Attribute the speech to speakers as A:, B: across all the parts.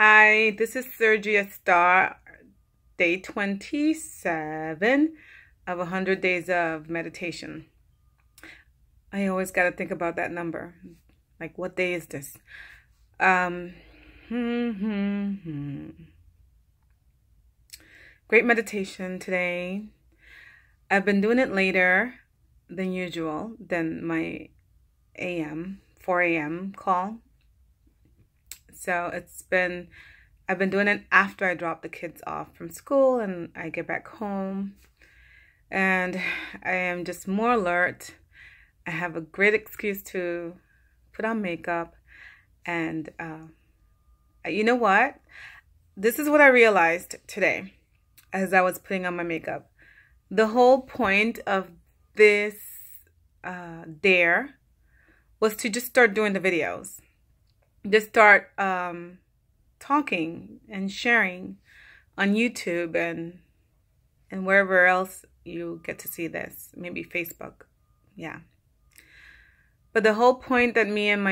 A: Hi, this is Sergia Star, day 27 of 100 days of meditation. I always got to think about that number. Like, what day is this? Um, Great meditation today. I've been doing it later than usual, than my 4 a.m. call. So I've been doing it after I drop the kids off from school and I get back home. And I am just more alert. I have a great excuse to put on makeup. And you know what? This is what I realized today as I was putting on my makeup. The whole point of this dare was to just start doing the videos. Just start talking and sharing on YouTube and wherever else you get to see this, maybe Facebook. Yeah. But the whole point that me and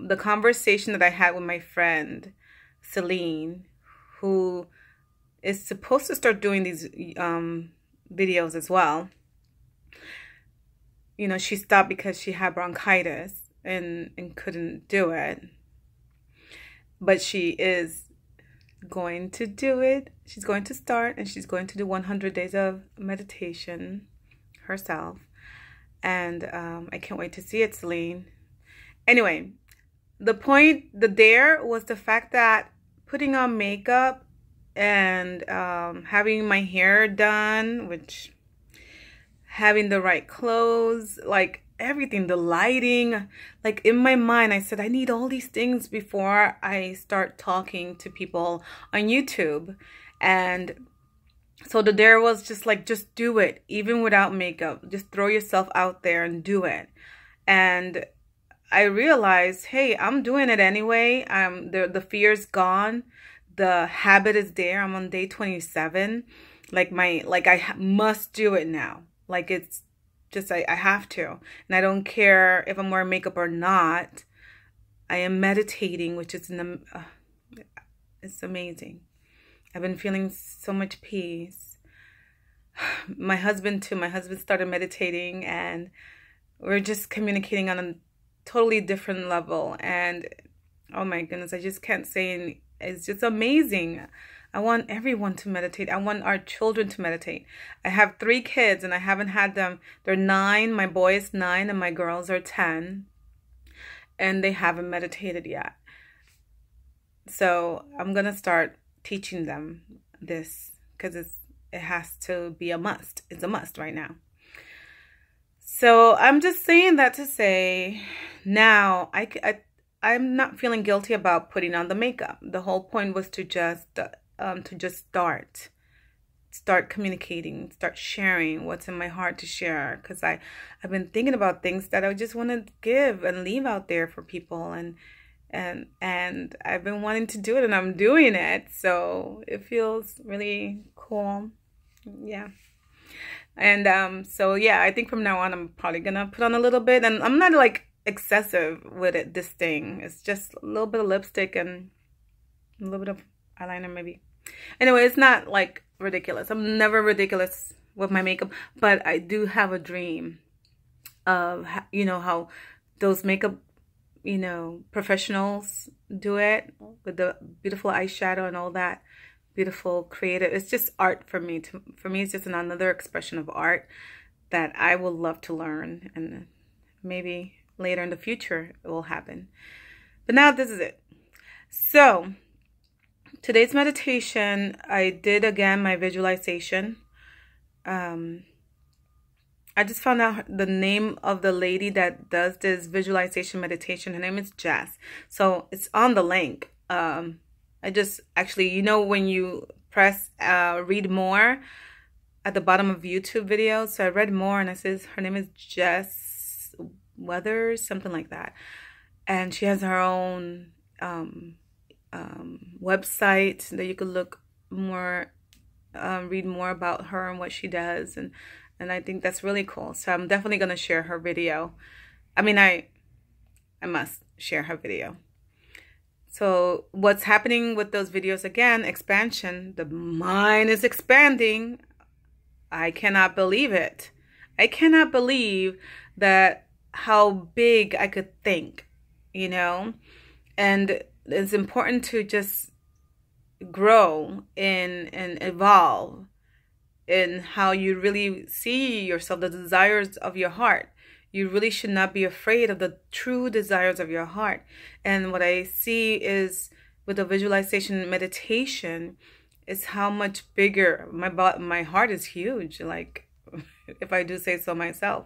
A: the conversation that I had with my friend Selene, who is supposed to start doing these videos as well. She stopped because she had bronchitis and couldn't do it. But she is going to do it. She's going to start and she's going to do 100 days of meditation herself. And I can't wait to see it, Selene. Anyway, the dare was the fact that putting on makeup and having my hair done, having the right clothes, like everything, the lighting, like in my mind, I said, I need all these things before I start talking to people on YouTube. And so the dare was just like, just do it, even without makeup. Just throw yourself out there and do it. And I realized, hey, I'm doing it anyway. The fear's gone. The habit is there. I'm on day 27. I must do it now. Like it's just, I have to. And I don't care if I'm wearing makeup or not. I am meditating, which is it's amazing. I've been feeling so much peace. My husband too. My husband started meditating and we're just communicating on a totally different level. And oh my goodness, I just can't say, it's just amazing. I want everyone to meditate. I want our children to meditate. I have 3 kids and I haven't had them. They're 9. My boy is 9 and my girls are 10. And they haven't meditated yet. So I'm going to start teaching them this because it has to be a must. It's a must right now. So I'm just saying that to say now I'm not feeling guilty about putting on the makeup. The whole point was to just start communicating, start sharing what's in my heart to share. Because I've been thinking about things that I just want to give and leave out there for people, and I've been wanting to do it, and I'm doing it. So it feels really cool. Yeah. And so yeah, I think from now on I'm probably gonna put on a little bit, and I'm not like excessive with it. This thing, it's just a little bit of lipstick and a little bit of eyeliner maybe. Anyway, it's not like ridiculous. I'm never ridiculous with my makeup, but I do have a dream of how those makeup professionals do it with the beautiful eyeshadow and all that beautiful creative. It's just art for me. For me, it's just another expression of art that I would love to learn, and maybe later in the future it will happen. But now this is it. So today's meditation, I did again my visualization. I just found out the name of the lady that does this visualization meditation. Her name is Jess. So it's on the link. I just actually, when you press read more at the bottom of YouTube videos. So I read more and it says her name is Jess Weathers, something like that. And she has her own website that you could look more, read more about her and what she does. And I think that's really cool. So I'm definitely going to share her video. I mean, I must share her video. So what's happening with those videos again, expansion, the mind is expanding. I cannot believe it. I cannot believe that how big I could think, you know? And it's important to just grow and evolve in how you really see yourself, the desires of your heart. You really should not be afraid of the true desires of your heart. And what I see is with the visualization meditation is how much bigger my heart is huge, like if I do say so myself.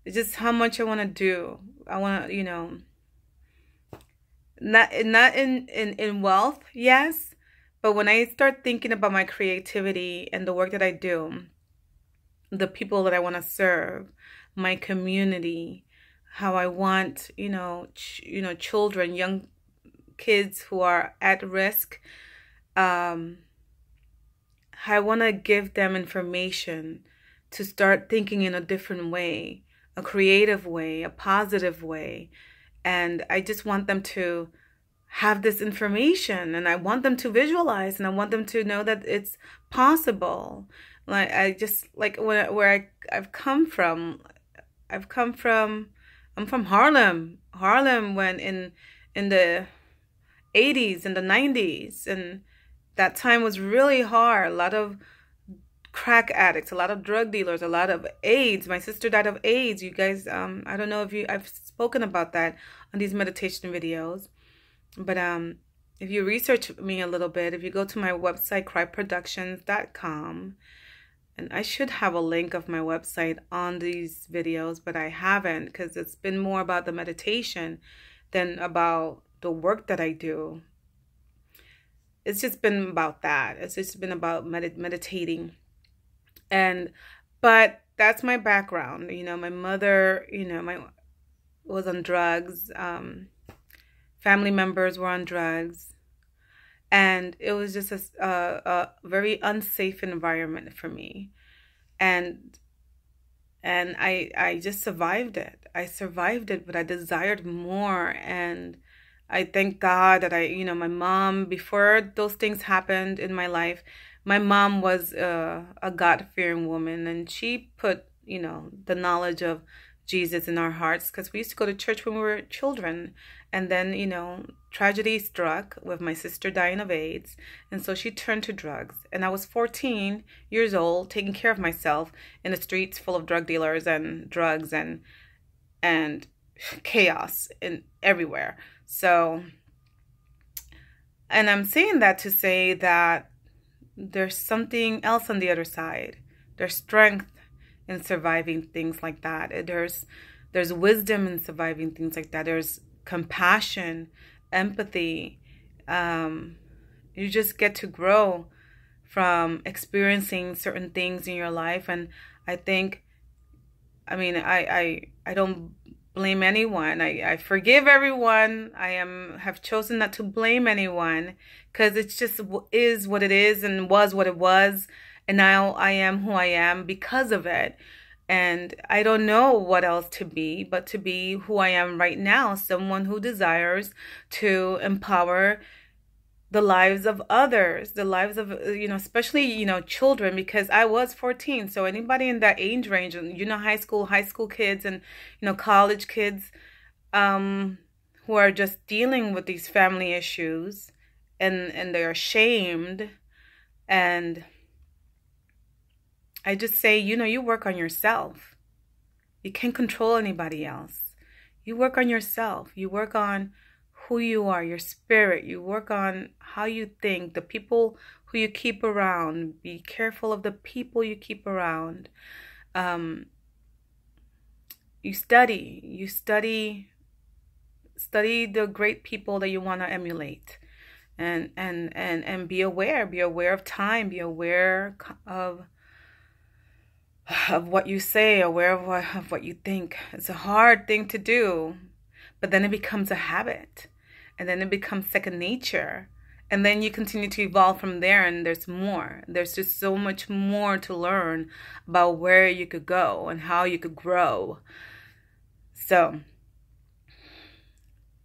A: It's just how much I want to do. I want to, not in wealth, yes, but when I start thinking about my creativity and the work that I do, the people that I want to serve, my community, how I want, children, young kids who are at risk, I want to give them information to start thinking in a different way, a creative way, a positive way. And I just want them to have this information, and I want them to visualize, and I want them to know that it's possible. Like I've come from. I'm from Harlem. Harlem when in the 80s and the 90s, and that time was really hard. A lot of crack addicts, a lot of drug dealers, a lot of AIDS. My sister died of AIDS. You guys, I don't know if I've spoken about that on these meditation videos, but if you research me a little bit, if you go to my website, cryproductions.com, and I should have a link of my website on these videos, but I haven't, because it's been more about the meditation than about the work that I do. It's just been about that. It's just been about meditating. But that's my background. My mother, was on drugs. Family members were on drugs. And it was just a very unsafe environment for me. And I just survived it. I survived it, but I desired more. And I thank God that my mom, before those things happened in my life, my mom was a God-fearing woman, and she put, the knowledge of Jesus in our hearts, because we used to go to church when we were children. And then, tragedy struck with my sister dying of AIDS. And so she turned to drugs. And I was 14 years old, taking care of myself in the streets full of drug dealers and drugs and chaos everywhere. So, and I'm saying that to say that there's something else on the other side. There's strength in surviving things like that. There's wisdom in surviving things like that. There's compassion, empathy. You just get to grow from experiencing certain things in your life. And I think, I don't blame anyone. I forgive everyone. I have chosen not to blame anyone, because it just is what it is and was what it was. And now I am who I am because of it. And I don't know what else to be, but to be who I am right now, someone who desires to empower the lives of others, the lives of, especially, children, because I was 14. So anybody in that age range, high school kids and, college kids, who are just dealing with these family issues and they're ashamed. And I just say, you work on yourself. You can't control anybody else. You work on yourself. You work on who you are, your spirit. You work on how you think, the people who you keep around. Be careful of the people you keep around. You study the great people that you want to emulate, and be aware of time, be aware of what you say, aware of what you think. It's a hard thing to do, but then it becomes a habit, and then it becomes second nature, and then you continue to evolve from there. And there's more. There's just so much more to learn about where you could go and how you could grow. So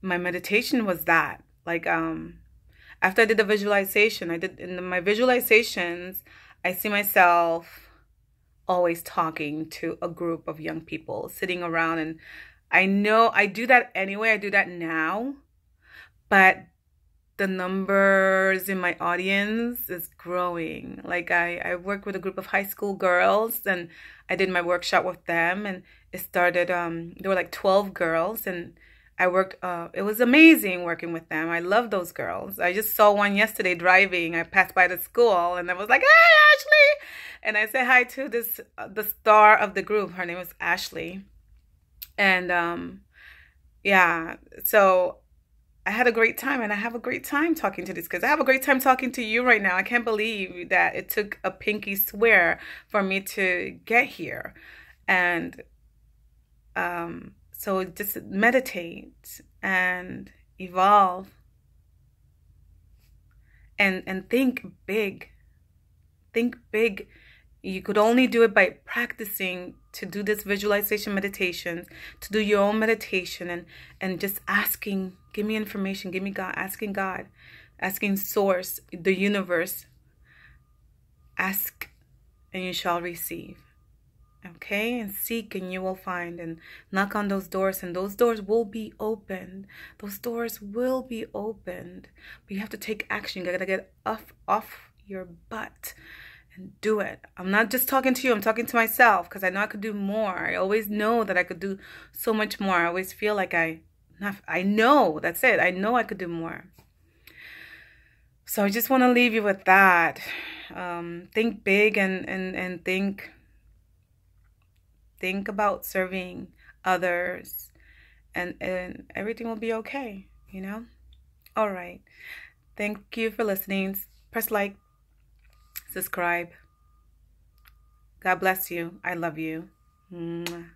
A: my meditation was that. Like after I did the visualization, I did in my visualizations, I see myself always talking to a group of young people sitting around, and I know I do that anyway. I do that now, but the numbers in my audience is growing. Like I worked with a group of high school girls, and I did my workshop with them, and it started there were like 12 girls, and I worked it was amazing working with them. I love those girls. I just saw one yesterday driving. I passed by the school and I was like, "Hey, Ashley." And I said hi to this the star of the group. Her name was Ashley. And yeah, so I had a great time, and I have a great time talking to these kids. I have a great time talking to you right now. I can't believe that it took a pinky swear for me to get here. And so just meditate and evolve and think big. Think big. You could only do it by practicing to do this visualization meditation, to do your own meditation, and just asking, give me information, give me God, asking source, the universe. Ask and you shall receive. Okay? And seek and you will find, and knock on those doors, and those doors will be opened. Those doors will be opened. But you have to take action. You gotta get off your butt and do it. I'm not just talking to you, I'm talking to myself, because I know I could do more. I always know that I could do so much more. I always feel like I know, that's it. I know I could do more. So I just want to leave you with that. Think big and think about serving others, and everything will be okay, you know? All right. Thank you for listening. Press like, subscribe. God bless you. I love you. Mwah.